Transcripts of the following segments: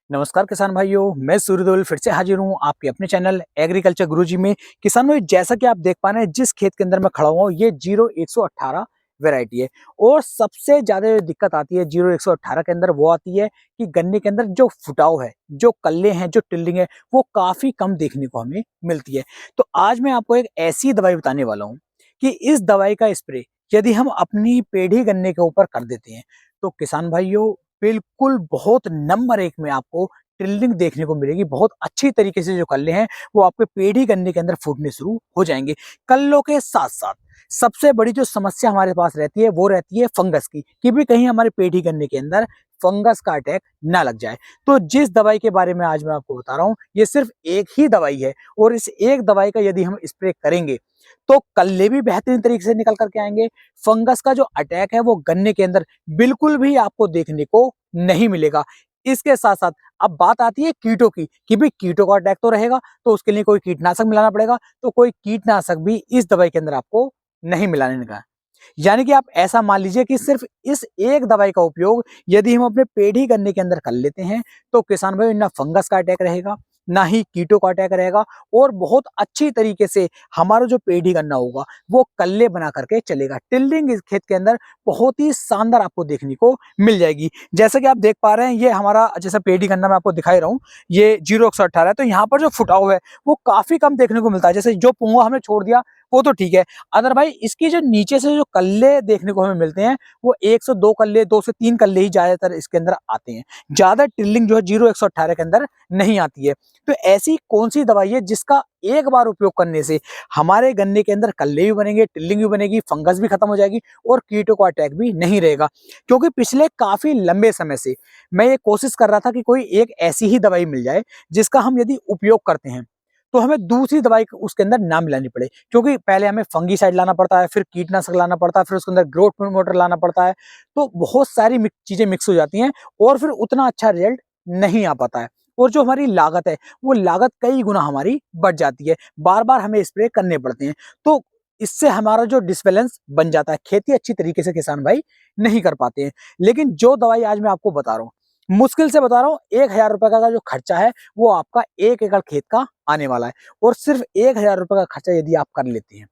नमस्कार किसान भाइयों, मैं सूर्यदेवल फिर से हाजिर हूँ आपके अपने चैनल एग्रीकल्चर गुरुजी में। किसानों, जैसा कि आप देख पा रहे हैं, जिस खेत के अंदर मैं खड़ा हुआ हूँ ये 0118 वैरायटी है। और सबसे ज्यादा जो दिक्कत आती है 0118 के अंदर वो आती है कि गन्ने के अंदर जो फुटाव है, जो कल्ले हैं, जो टिल्लिंग है, वो काफी कम देखने को हमें मिलती है। तो आज मैं आपको एक ऐसी दवाई बताने वाला हूँ कि इस दवाई का स्प्रे यदि हम अपनी पेढ़ी गन्ने के ऊपर कर देते हैं तो किसान भाइयों बिल्कुल बहुत नंबर एक में आपको ट्रिल्लिंग देखने को मिलेगी। बहुत अच्छी तरीके से जो कल्ले हैं वो आपके पेड़ ही गन्ने के अंदर फूटने शुरू हो जाएंगे। कल्लों के साथ साथ सबसे बड़ी जो समस्या हमारे पास रहती है वो रहती है फंगस की, कि भी कहीं हमारे पेड़ ही गन्ने के अंदर फंगस का अटैक ना लग जाए। तो जिस दवाई के बारे में आज मैं आपको बता रहा हूँ ये सिर्फ एक ही दवाई है, और इस एक दवाई का यदि हम स्प्रे करेंगे तो कल्ले भी बेहतरीन तरीके से निकल करके आएंगे। फंगस का जो अटैक है वो गन्ने के अंदर बिल्कुल भी आपको देखने को नहीं मिलेगा। इसके साथ साथ अब बात आती है कीटों की, कि भाई कीटों का अटैक तो रहेगा तो उसके लिए कोई कीटनाशक मिलाना पड़ेगा, तो कोई कीटनाशक भी इस दवाई के अंदर आपको नहीं मिलाने का। यानी कि आप ऐसा मान लीजिए कि सिर्फ इस एक दवाई का उपयोग यदि हम अपने पेड़ ही गन्ने के अंदर कर लेते हैं तो किसान भाई ना फंगस का अटैक रहेगा, ना ही कीटों का अटैक रहेगा, और बहुत अच्छी तरीके से हमारा जो पेड़ ही गन्ना होगा वो कल्ले बना करके चलेगा। टिल्डिंग इस खेत के अंदर बहुत ही शानदार आपको देखने को मिल जाएगी। जैसा कि आप देख पा रहे हैं ये हमारा जैसा पेड़ ही गन्ना मैं आपको दिखाई रहा हूँ, ये 0118 है। तो यहाँ पर जो फुटाव है वो काफी कम देखने को मिलता है। जैसे जो पुंगा हमने छोड़ दिया वो तो ठीक है, अदर भाई इसकी जो नीचे से जो कल्ले देखने को हमें मिलते हैं वो 102 कल्ले, 2 से 3 कल्ले ही ज्यादातर इसके अंदर आते हैं। ज्यादा टिल्लिंग जो है 0118 के अंदर नहीं आती है। तो ऐसी कौन सी दवाई है जिसका एक बार उपयोग करने से हमारे गन्ने के अंदर कल्ले भी बनेंगे, टिल्लिंग भी बनेगी, फंगस भी खत्म हो जाएगी और कीटों का अटैक भी नहीं रहेगा। क्योंकि पिछले काफी लंबे समय से मैं ये कोशिश कर रहा था कि कोई एक ऐसी ही दवाई मिल जाए जिसका हम यदि उपयोग करते हैं तो हमें दूसरी दवाई उसके अंदर ना मिलानी पड़े। क्योंकि पहले हमें फंगीसाइड लाना पड़ता है, फिर कीटनाशक लाना पड़ता है, फिर उसके अंदर ग्रोथ प्रमोटर लाना पड़ता है। तो बहुत सारी चीजें मिक्स हो जाती हैं और फिर उतना अच्छा रिजल्ट नहीं आ पाता है। और जो हमारी लागत है वो लागत कई गुना हमारी बढ़ जाती है, बार बार हमें स्प्रे करने पड़ते हैं। तो इससे हमारा जो डिसबैलेंस बन जाता है, खेती अच्छी तरीके से किसान भाई नहीं कर पाते हैं। लेकिन जो दवाई आज मैं आपको बता रहा हूँ, मुश्किल से बता रहा हूँ, 1,000 रुपए का जो खर्चा है वो आपका 1 एकड़ खेत का आने वाला है। और सिर्फ 1,000 रुपए का खर्चा यदि आप कर लेते हैं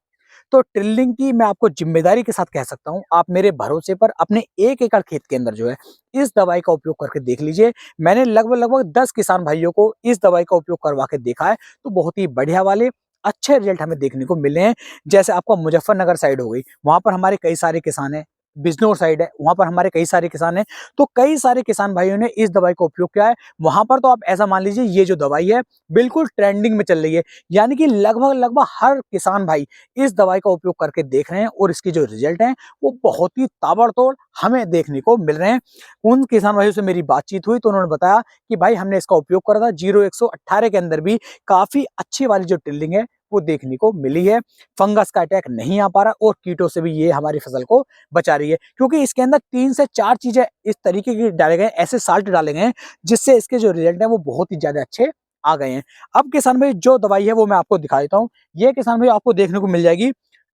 तो ट्रिल्लिंग की मैं आपको जिम्मेदारी के साथ कह सकता हूं, आप मेरे भरोसे पर अपने 1 एकड़ खेत के अंदर जो है इस दवाई का उपयोग करके देख लीजिए। मैंने लगभग लगभग 10 किसान भाइयों को इस दवाई का उपयोग करवा के देखा है, तो बहुत ही बढ़िया वाले अच्छे रिजल्ट हमें देखने को मिले हैं। जैसे आपका मुजफ्फरनगर साइड हो गई, वहां पर हमारे कई सारे किसान हैं। बिजनौर साइड है, वहां पर हमारे कई सारे किसान हैं। तो कई सारे किसान भाइयों ने इस दवाई का उपयोग किया है। वहां पर तो आप ऐसा मान लीजिए ये जो दवाई है बिल्कुल ट्रेंडिंग में चल रही है। यानी कि लगभग लगभग हर किसान भाई इस दवाई का उपयोग करके देख रहे हैं और इसके जो रिजल्ट हैं वो बहुत ही ताबड़तोड़ हमें देखने को मिल रहे हैं। उन किसान भाइयों से मेरी बातचीत हुई तो उन्होंने बताया कि भाई हमने इसका उपयोग करा था 0118 के अंदर भी काफी अच्छी वाली जो टिल्डिंग है वो देखने को मिली है। फंगस का अटैक नहीं आ पा रहा और कीटों से भी ये हमारी फसल को बचा रही है। क्योंकि इसके अंदर 3 से 4 चीजें इस तरीके की डाले गए, ऐसे साल्ट डाले गए हैं जिससे इसके जो रिजल्ट है वो बहुत ही ज्यादा अच्छे आ गए हैं। अब किसान भाई जो दवाई है वो मैं आपको दिखा देता हूँ। ये किसान भाई आपको देखने को मिल जाएगी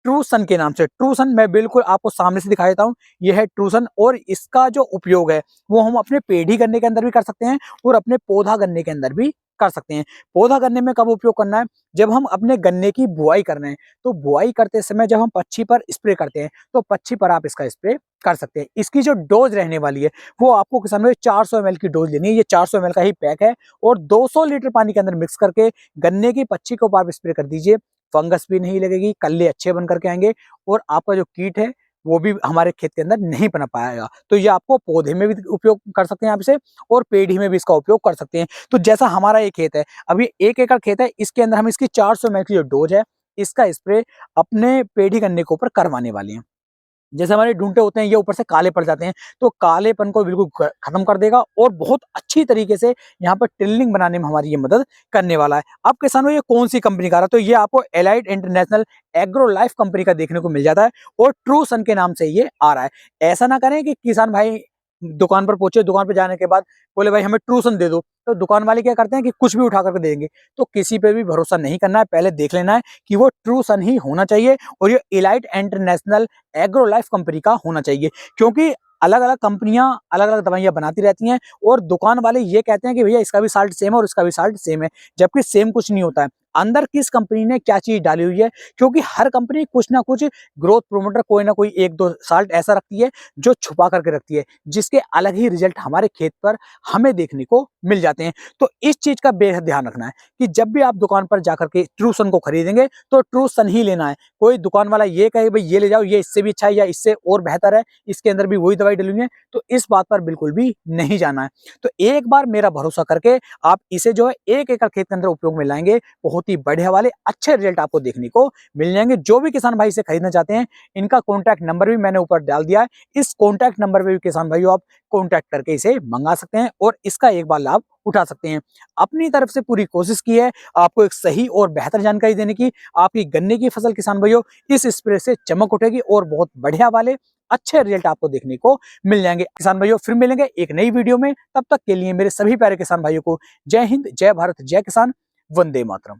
ट्रूसन के नाम से। ट्रूसन मैं बिल्कुल आपको सामने से दिखा देता हूँ, ये है ट्रूसन। और इसका जो उपयोग है वो हम अपने पेड़ ही गन्ने के अंदर भी कर सकते हैं और अपने पौधा गन्ने के अंदर भी कर सकते हैं। पौधा गन्ने में कब उपयोग करना है? जब हम अपने गन्ने की बुआई कर रहे हैं। तो बुआई करते समय जब हम पच्छी पर स्प्रे करते हैं तो पच्छी पर आप इसका स्प्रे कर सकते हैं। इसकी जो डोज रहने वाली है वो आपको किसान भाई 400 ml की डोज लेनी है। ये 400 ml का ही पैक है और 200 लीटर पानी के अंदर मिक्स करके गन्ने की पच्छी के ऊपर आप स्प्रे कर दीजिए। फंगस भी नहीं लगेगी, कल्ले अच्छे बन करके आएंगे और आपका जो कीट है वो भी हमारे खेत के अंदर नहीं पनप पाएगा। तो ये आपको पौधे में भी उपयोग कर सकते हैं आप इसे, और पेड़ ही में भी इसका उपयोग कर सकते हैं। तो जैसा हमारा ये खेत है, अभी 1 एकड़ खेत है, इसके अंदर हम इसकी 400 ml की जो डोज है इसका स्प्रे अपने पेड़ ही गन्ने के ऊपर करवाने वाले हैं। जैसे हमारे ढूंढे होते हैं ये ऊपर से काले पड़ जाते हैं, तो कालेपन को बिल्कुल खत्म कर देगा और बहुत अच्छी तरीके से यहाँ पर टिल्लिंग बनाने में हमारी ये मदद करने वाला है। अब किसानों ये कौन सी कंपनी का रहा? तो ये आपको allied international agro life company का देखने को मिल जाता है और ट्रू सन के नाम से ये आ रहा है। ऐसा ना करें कि किसान भाई दुकान पर पहुंचे, दुकान पर जाने के बाद बोले भाई हमें ट्रू सन दे दो, तो दुकान वाले क्या करते हैं कि कुछ भी उठा करके देंगे। तो किसी पे भी भरोसा नहीं करना है, पहले देख लेना है कि वो ट्रू सन ही होना चाहिए और ये elite international agro life company का होना चाहिए। क्योंकि अलग अलग कंपनियां अलग अलग दवाइयां बनाती रहती हैं और दुकान वाले ये कहते हैं कि भैया इसका भी साल्ट सेम है और इसका भी साल्ट सेम है, जबकि सेम कुछ नहीं होता है। अंदर किस कंपनी ने क्या चीज डाली हुई है, क्योंकि हर कंपनी कुछ ना कुछ ग्रोथ प्रोमोटर कोई ना कोई एक दो साल्ट ऐसा रखती है जो छुपा करके रखती है, जिसके अलग ही रिजल्ट हमारे खेत पर हमें देखने को मिल जाते हैं। तो इस चीज का बेहद ध्यान रखना है कि जब भी आप दुकान पर जाकर के ट्रूसन को खरीदेंगे तो ट्रूसन ही लेना है। कोई दुकान वाला ये कहे भाई ये ले जाओ, ये इससे भी अच्छा है या इससे और बेहतर है, इसके अंदर भी वही दवाई डली हुई है, तो इस बात पर बिल्कुल भी नहीं जाना है। तो एक बार मेरा भरोसा करके आप इसे जो है 1 एकड़ खेत के अंदर उपयोग में लाएंगे, बहुत ही बढ़िया वाले अच्छे रिजल्ट आपको देखने को मिल जाएंगे। जो भी किसान भाई से खरीदना चाहते हैं, इनका कॉन्टैक्ट नंबर भी मैंने ऊपर डाल दिया है। इस कॉन्टैक्ट नंबर पे भी किसान भाइयों आप कॉन्टैक्ट करके इसे मंगा सकते हैं और इसका एक बार लाभ उठा सकते हैं। अपनी तरफ से पूरी कोशिश की है आपको एक सही और बेहतर जानकारी देने की। आपकी गन्ने की फसल किसान भाइयों इस स्प्रे से चमक उठेगी और बहुत बढ़िया वाले अच्छे रिजल्ट आपको देखने को मिल जाएंगे। किसान भाइयों फिर मिलेंगे एक नई वीडियो में, तब तक के लिए मेरे सभी प्यारे किसान भाइयों को जय हिंद, जय भारत, जय किसान, वंदे मातरम।